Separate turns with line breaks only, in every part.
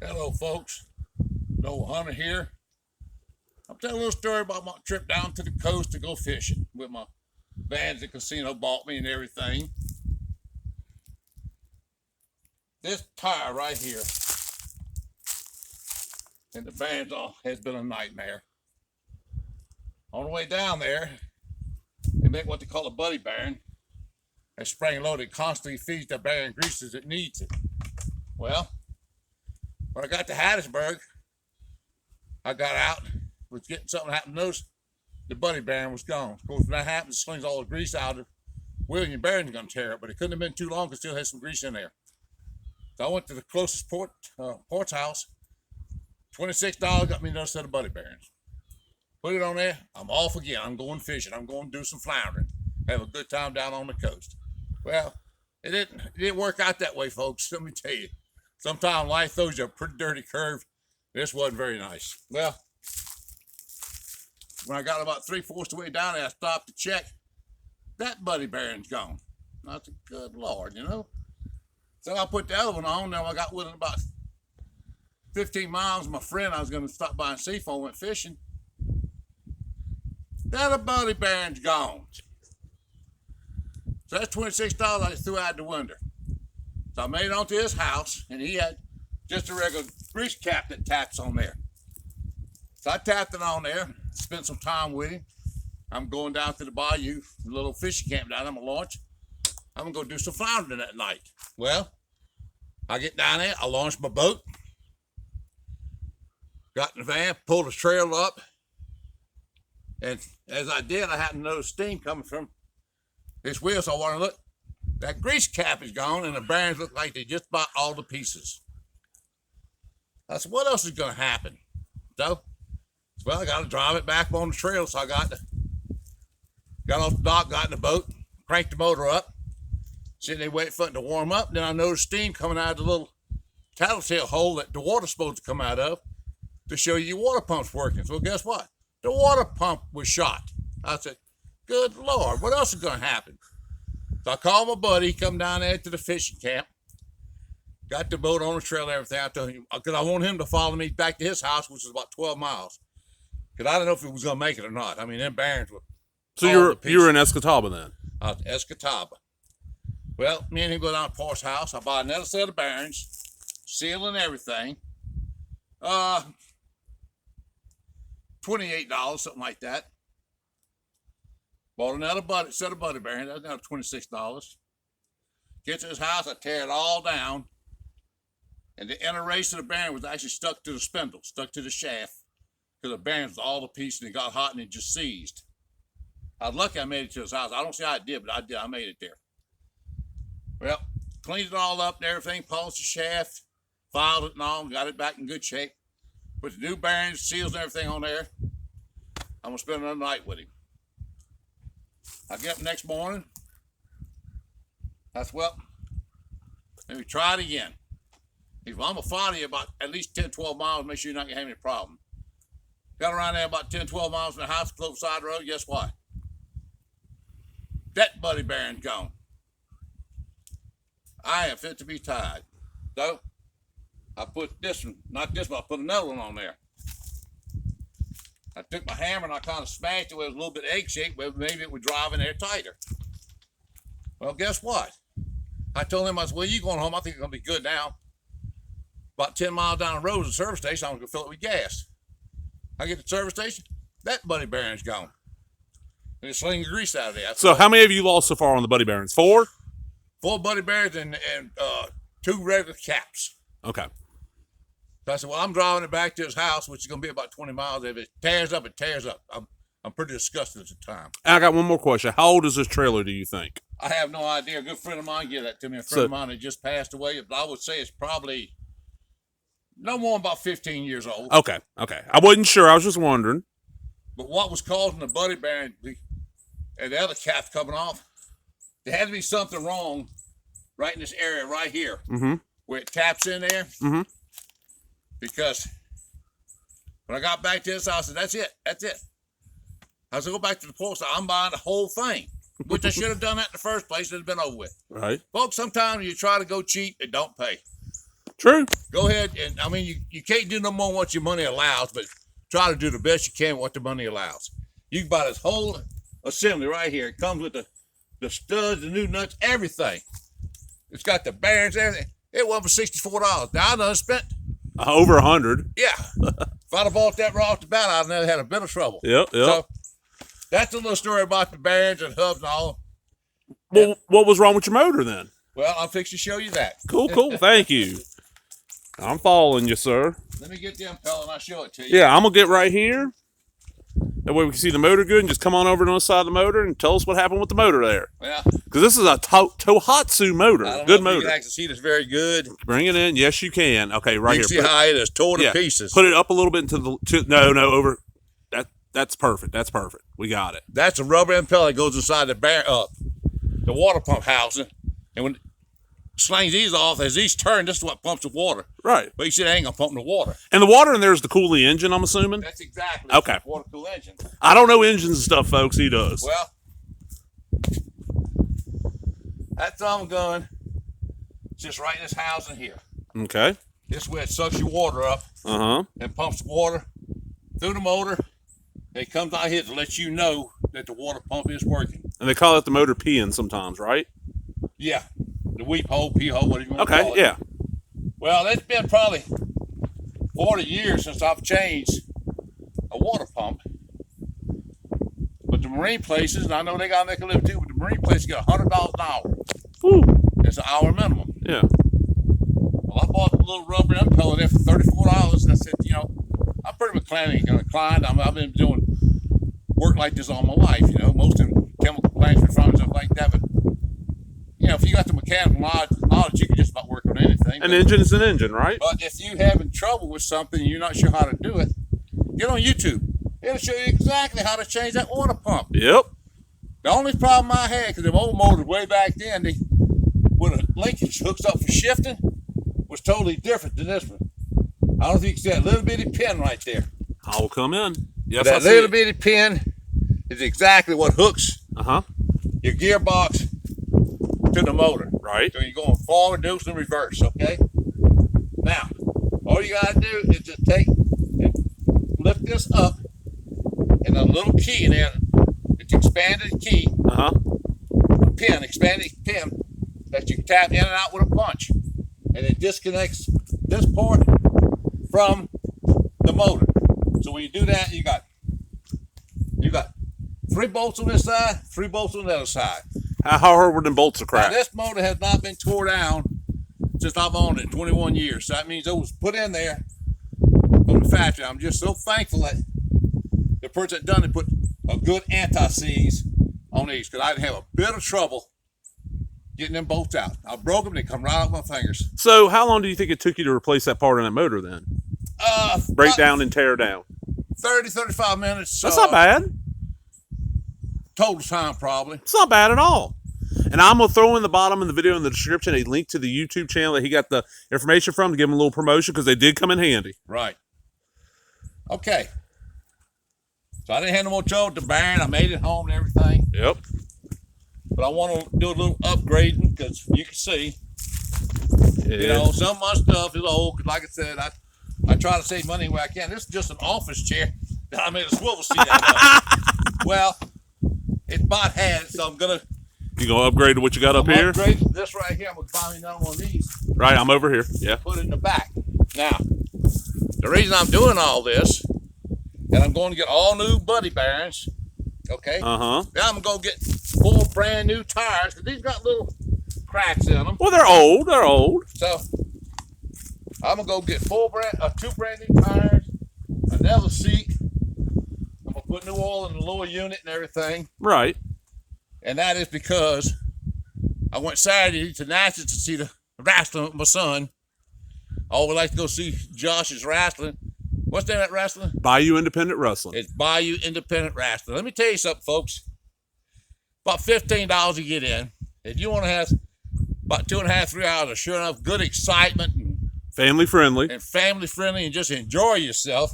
Hello, folks. No Hunter here. I'm telling a little story about my trip down to the coast to go fishing with my vans the casino bought me and everything. This tire right here and the bands all has been a nightmare. On the way down there, they make what they call a buddy bearing. A spring loaded constantly feeds the bearing grease as it needs it. Well, when I got to Hattiesburg, I got out, was getting something happened. Notice the buddy bearing was gone. Of course, when that happens, it slings all the grease out of the wheel and your bearing's going to tear it. But it couldn't have been too long because it still has some grease in there. So I went to the closest port's house. $26 got me another set of buddy bearings. Put it on there. I'm off again. I'm going fishing. I'm going to do some floundering. Have a good time down on the coast. Well, it didn't work out that way, folks. Let me tell you. Sometimes life throws you a pretty dirty curve. This wasn't very nice. Well, when I got about 3/4 the way down there, I stopped to check. That buddy bearing's gone. I said, good Lord, you know. So I put the other one on. Now I got within about 15 miles. My friend I was going to stop by and see if I went fishing. That buddy bearing's gone. So that's $26 I just threw out the window. So I made it onto his house, and he had just a regular grease cap that taps on there. So I tapped it on there, spent some time with him. I'm going down to the bayou, the little fishing camp down there. I'm going to launch. I'm going to go do some floundering that night. Well, I get down there, I launch my boat, got in the van, pulled the trailer up, and as I did, I happened to notice steam coming from his wheel, so I wanted to look. That grease cap is gone, and the bearings look like they just bought all the pieces. I said, what else is going to happen? So, well, I got to drive it back on the trail, so I got off the dock, got in the boat, cranked the motor up, sitting there waiting for it to warm up. Then I noticed steam coming out of the little tattletale hole that the water's supposed to come out of to show you your water pump's working. So guess what? The water pump was shot. I said, good Lord, what else is going to happen? So I called my buddy, he come down there to the fishing camp, got the boat on the trail and everything. I told him, because I want him to follow me back to his house, which is about 12 miles. Because I didn't know if he was going to make it or not. I mean, them bearings were.
So you were in Escatawba then?
I was in Escatawba. Well, me and him go down to Paul's house. I bought another set of bearings, seal and everything. $28, something like that. Bought another set of buddy bearings. That's another $26. Get to his house, I tear it all down. And the inner race of the bearing was actually stuck to the spindle, stuck to the shaft. Because the bearings was all the pieces and it got hot and it just seized. I was lucky I made it to his house. I don't see how I did, but I did. I made it there. Well, cleaned it all up and everything, polished the shaft, filed it and all, got it back in good shape. Put the new bearings, seals and everything on there. I'm going to spend another night with him. I get up next morning. I said, well, let me try it again. He said, well, I'm going to follow you about at least 10, 12 miles, make sure you're not going to have any problem. Got around there about 10, 12 miles from the house, close side of the road. Guess what? That buddy bearing's gone. I am fit to be tied. So I put this one, not this one, I put another one on there. I took my hammer and I kind of smashed it with a little bit egg-shaped, but maybe it would drive in there tighter. Well, guess what? I told him, I said, well, you going home, I think it's going to be good now. About 10 miles down the road is a service station, I'm going to fill it with gas. I get to the service station, that buddy bearing's gone. And it's slinging grease out of there.
So how many have you lost so far on the buddy bearings? 4?
4 buddy bearings and 2 regular caps.
Okay.
So I said, well, I'm driving it back to his house, which is going to be about 20 miles. If it tears up, it tears up. I'm pretty disgusted at the time.
I got one more question. How old is this trailer, do you think?
I have no idea. A good friend of mine gave that to me. A friend of mine that just passed away. But I would say it's probably no more than about 15 years old.
Okay. I wasn't sure. I was just wondering.
But what was causing the buddy bearing and the other caps coming off, there had to be something wrong right in this area right here where it taps in there.
Mm-hmm.
Because when I got back to his house, I said, that's it. I said, go back to the post. I'm buying the whole thing, which I should have done that in the first place. It'd have been over with.
Right.
Folks, sometimes you try to go cheap, it don't pay.
True.
Go ahead and I mean you can't do no more than what your money allows, but try to do the best you can with what the money allows. You can buy this whole assembly right here. It comes with the studs, the new nuts, everything. It's got the bearings, everything. It went for $64. Now I done spent
Over 100.
yeah. If I'd have bought that right off the bat, I'd never had a bit of trouble.
Yep.
So that's a little story about the bearings and hubs and all.
Well, what was wrong with your motor then?
Well, I'll fix to show you that.
Cool. Thank you. I'm following you, sir.
Let me get the impeller and I'll show it to you.
Yeah, I'm gonna get right here. That way we can see the motor good, and just come on over to the side of the motor and tell us what happened with the motor there.
Yeah.
Because this is a Tohatsu motor.
I don't
Good
know if
motor.
you can actually see this very good.
Bring it in. Yes, you can. Okay, right
You
here.
can see how it is torn to pieces.
Put it up a little bit into the. No, over. That's perfect. That's perfect. We got it.
That's a rubber impeller that goes inside the water pump housing, and when it slings these off, as these turn, this is what pumps the water.
Right.
But you said it ain't gonna pump the water.
And the water in there is to cool the engine, I'm assuming?
That's exactly
Okay.
water cool engine.
I don't know engines and stuff, folks. He does.
Well, that's all I'm going. It's just right in this housing here.
Okay.
This is where it sucks your water up and pumps the water through the motor. It comes out here to let you know that the water pump is working.
And they call it the motor peeing sometimes, right?
Yeah. The weep hole, pee hole, whatever you want to call it.
Okay, yeah.
Well, it's been probably 40 years since I've changed a water pump. But the marine places, and I know they got to make a living too, but the marine places get $100 an hour.
Woo.
It's an hour minimum.
Yeah.
Well, I bought the little rubber impeller there for $34, and I said, I'm pretty mechanically inclined. I've been doing work like this all my life, most in chemical plants and stuff like that. But, if you got the mechanical knowledge, you can just about work on anything.
An engine is an engine, right?
But if you're having trouble with something and you're not sure how to do it, get on YouTube. It'll show you exactly how to change that water pump.
Yep.
The only problem I had, because the old motors way back then, when a linkage hooks up for shifting, was totally different than this one. I don't know if you can see that little bitty pin right there.
I'll come in. Yes,
That
I see
little
it.
bitty pin is exactly what hooks
Uh-huh.
your gearbox to the motor.
Right.
So you're going forward, neutral, and reverse, okay? Now, all you gotta do is just take and lift this up, and a little key in there, it's expanded key,
Uh-huh.
expanded pin that you can tap in and out with a punch, and it disconnects this port from the motor. So when you do that, you got 3 bolts on this side, 3 bolts on the other side.
How hard were them bolts to
Now,
crack?
this motor has not been tore down since I've owned it, 21 years. So that means it was put in there from the factory. I'm just so thankful that the person that done it put a good anti-seize on these, because I didn't have a bit of trouble getting them bolts out. I broke them, they come right out my fingers.
So how long do you think it took you to replace that part in that motor then? Break down and tear down.
30, 35 minutes.
That's not bad.
Total time, probably.
It's not bad at all. And I'm going to throw in the bottom of the video in the description a link to the YouTube channel that he got the information from to give him a little promotion because they did come in handy.
Right. Okay. So I didn't have no more trouble with the bearing. I made it home and everything.
Yep.
But I want to do a little upgrading because you can see, some of my stuff is old. Cause like I said, I try to save money where I can. This is just an office chair that I made a swivel seat out of. Well, it's about had it, so I'm going to.
You going to upgrade to what you got up here?
Upgrade this right here. I'm going to buy me another one of these.
Right, I'm over here. Yeah.
Put it in the back. Now, the reason I'm doing all this, and I'm going to get all new buddy bearings, okay?
Uh-huh.
Then I'm going to get 4 brand new tires, because these got little cracks in them.
Well, they're old. They're old.
So, I'm going to go get 2 brand new tires, another seat. I'm going to put new oil in the lower unit and everything.
Right.
And that is because I went Saturday to Natchez to see the wrestling with my son. I always like to go see Josh's wrestling. What's the name of that wrestling?
Bayou Independent Wrestling.
It's Bayou Independent Wrestling. Let me tell you something, folks. About $15 to get in. If you want to have about 2.5, 3 hours of sure enough good excitement
Family friendly.
and family friendly and just enjoy yourself,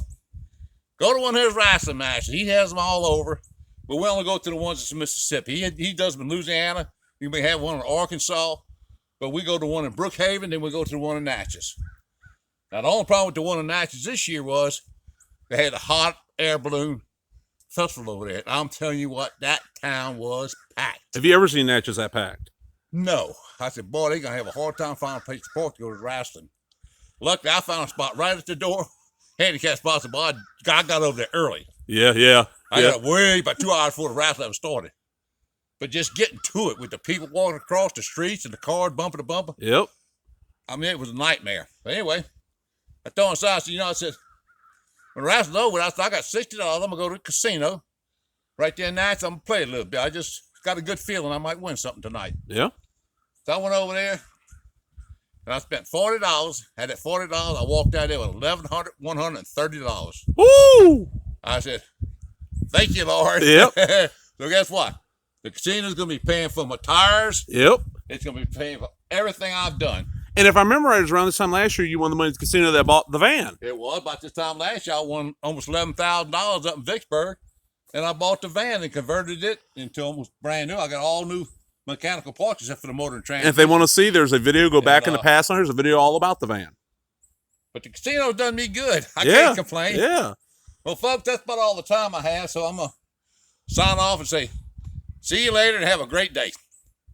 go to one of his wrestling matches. He has them all over. But we only go to the ones in Mississippi. He does them in Louisiana. We may have one in Arkansas. But we go to one in Brookhaven, then we go to the one in Natchez. Now, the only problem with the one in Natchez this year was they had a hot air balloon festival over there. And I'm telling you what, that town was packed.
Have you ever seen Natchez that packed?
No. I said, boy, they're going to have a hard time finding a place to park to go to wrestling. Luckily, I found a spot right at the door. Handicap spot. So, boy, I got over there early.
Yeah.
I got way about 2 hours before the wrestling started. But just getting to it with the people walking across the streets and the cars bumper to bumper.
Yep.
I mean, it was a nightmare. But anyway, I told him, I said, I said, when the wrestling's over, I said, I got $60. I'm going to go to the casino. Right there in Natchez, I'm going to play a little bit. I just got a good feeling I might win something tonight.
Yeah.
So I went over there, and I spent $40. Had that $40, I walked out there with $130.
Woo!
I said, thank you, Lord.
Yep.
So guess what? The casino's going to be paying for my tires.
Yep.
It's going to be paying for everything I've done.
And if I remember right, it was around this time last year you won the money at the casino that bought the van.
It was. About this time last year, I won almost $11,000 up in Vicksburg, and I bought the van and converted it into almost brand new. I got all new mechanical parts except for the motor and
And
transmission.
if they want to see, there's a video, go back in the past, and there's a video all about the van.
But the casino's done me good. I can't complain.
Yeah.
Well, folks, that's about all the time I have, so I'm going to sign off and say, see you later and have a great day.